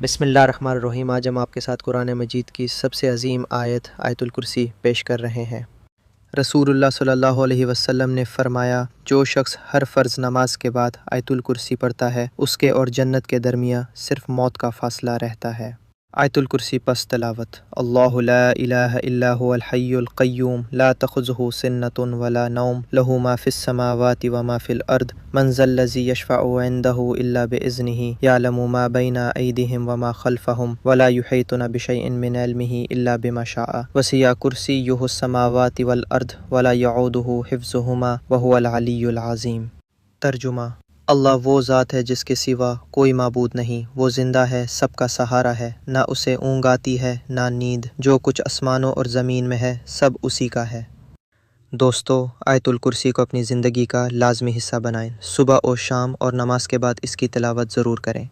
बिस्मिल्लाहिर्रहमानिर्रहीम। आज हम आपके साथ कुरान मजीद की सबसे अजीम आयत आयतुल कुर्सी पेश कर रहे हैं। रसूलुल्लाह सल्लल्लाहु अलैहि वसल्लम ने फ़रमाया, जो शख्स हर फ़र्ज़ नमाज के बाद आयतुल कुर्सी पढ़ता है, उसके और जन्नत के दरमियाँ सिर्फ़ मौत का फ़ासला रहता है। आयतुल कुर्सी पस तलावत। अल्लाहु ला इलाहा इल्ला हुवल हय्युल क़य्यूम ला तख़ुज़ुहु सिन्नतुन वला नौम लहू मा फ़िस समावाति व मा फ़िल अर्द मन ज़ल्लज़ी यशफ़अु इंदहु इल्ला बिइज़्निही यअलमु मा बैना अयदीहिम व मा ख़ल्फ़हुम वला युहीतुना बिशैइन मिन इल्मिही इल्ला बिमा शाअ वसिअ कुर्सियुहुस समावाति वल अर्द वला यऊदुहु हिफ़्ज़ुहुमा व हुवल अलिय्युल अज़ीम। तर्जुमा। अल्लाह वो ज़ात है जिसके सिवा कोई माबूद नहीं। वो ज़िंदा है, सबका सहारा है, ना उसे ऊँघ आती है ना नींद। जो कुछ आसमानों और ज़मीन में है सब उसी का है। दोस्तों, आयतुल कुर्सी को अपनी ज़िंदगी का लाज़मी हिस्सा बनाएं। सुबह और शाम और नमाज के बाद इसकी तिलावत ज़रूर करें।